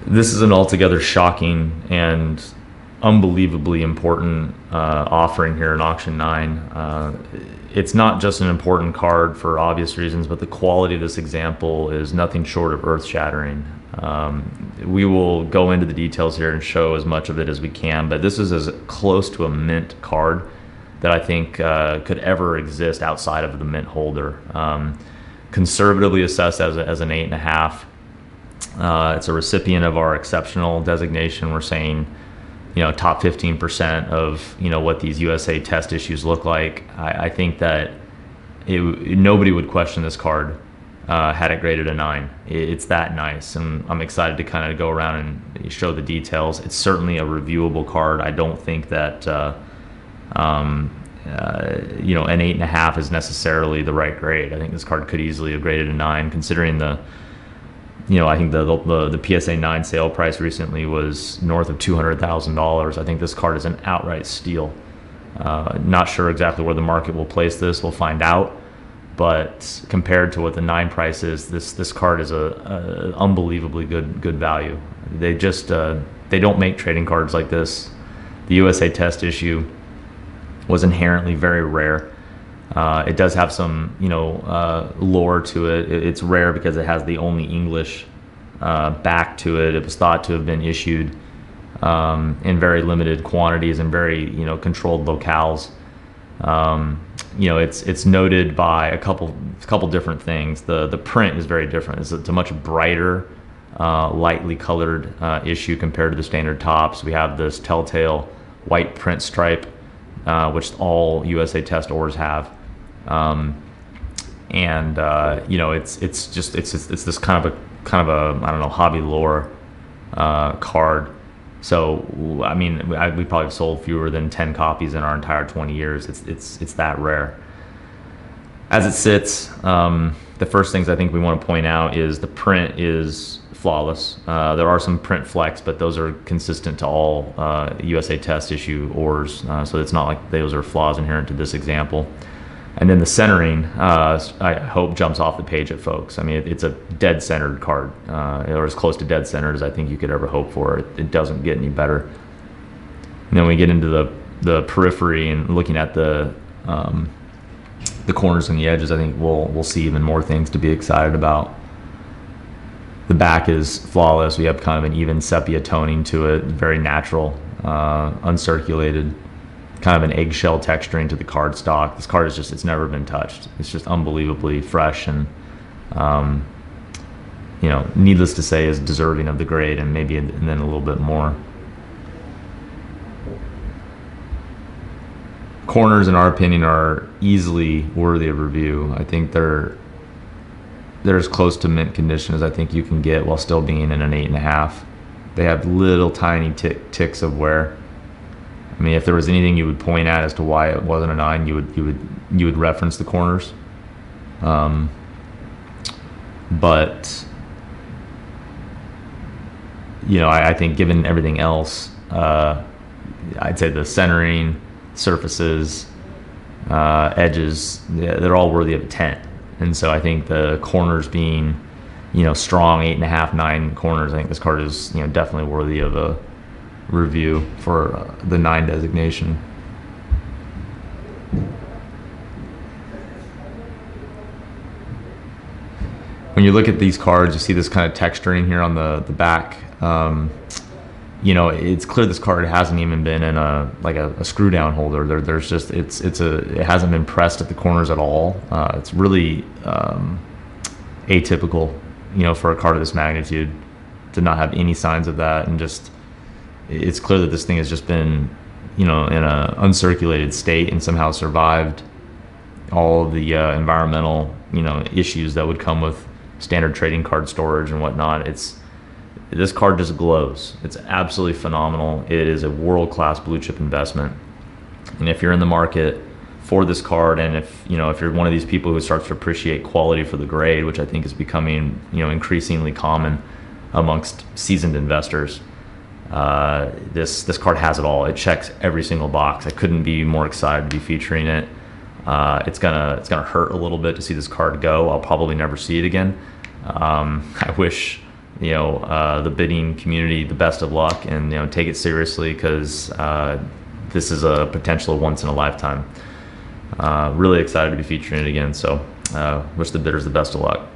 This is an altogether shocking and unbelievably important offering here in Auction 9. It's not just an important card for obvious reasons, but the quality of this example is nothing short of earth-shattering. We will go into the details here and show as much of it as we can, but this is as close to a mint card that I think could ever exist outside of the mint holder. Conservatively assessed as an 8.5. It's a recipient of our exceptional designation. We're saying, top 15% of, what these USA test issues look like. I think that nobody would question this card had it graded a 9. It's that nice, and I'm excited to kind of go around and show the details. It's certainly a reviewable card. I don't think that an 8.5 is necessarily the right grade. I think this card could easily have graded a 9, considering I think the PSA 9 sale price recently was north of $200,000. I think this card is an outright steal. Not sure exactly where the market will place this. We'll find out. But compared to what the 9 price is, this card is a unbelievably good value. They just they don't make trading cards like this. The USA test issue was inherently very rare. It does have some, lore to it. It's rare because it has the only English back to it. It was thought to have been issued in very limited quantities and very, controlled locales. It's noted by a couple different things. The print is very different. It's a much brighter, lightly colored issue compared to the standard Topps. We have this telltale white print stripe, which all USA test Orrs have. It's this kind of a I don't know, hobby lore card. So we probably have sold fewer than 10 copies in our entire 20 years. It's that rare. As it sits, the first things I think we want to point out is the print is flawless. There are some print flecks, but those are consistent to all USA test issue Orrs. So it's not like those are flaws inherent to this example. And then the centering, I hope, jumps off the page at folks. It's a dead centered card, or as close to dead centered as I think you could ever hope for. It doesn't get any better. And then we get into the periphery and looking at the corners and the edges. I think we'll see even more things to be excited about. The back is flawless. We have kind of an even sepia toning to it, very natural, uncirculated. Kind of an eggshell texturing to the card stock. This card is it's never been touched. It's just unbelievably fresh and, needless to say, is deserving of the grade and then a little bit more. Corners, in our opinion, are easily worthy of review. I think they're as close to mint condition as I think you can get while still being in an 8.5. They have little tiny ticks of wear. If there was anything you would point at as to why it wasn't a 9, you would reference the corners. But I think given everything else, I'd say the centering, surfaces, edges, they're all worthy of a 10. And so I think the corners being, strong 8.5, 9 corners, I think this card is, definitely worthy of a review for the 9 designation. When you look at these cards, you see this kind of texturing here on the back. It's clear this card hasn't even been in a screw down holder. There's just it hasn't been pressed at the corners at all. It's really atypical, for a card of this magnitude to not have any signs of that, and just it's clear that this thing has just been, in an uncirculated state and somehow survived all of the environmental, issues that would come with standard trading card storage and whatnot. This card just glows. It's absolutely phenomenal. It is a world-class blue chip investment. And if you're in the market for this card, and if you're one of these people who starts to appreciate quality for the grade, which I think is becoming, increasingly common amongst seasoned investors, this card has it all. It checks every single box. I couldn't be more excited to be featuring it. It's gonna hurt a little bit to see this card go. I'll probably never see it again. I wish the bidding community the best of luck, and take it seriously, because this is a potential once in a lifetime. Really excited to be featuring it again. So wish the bidders the best of luck.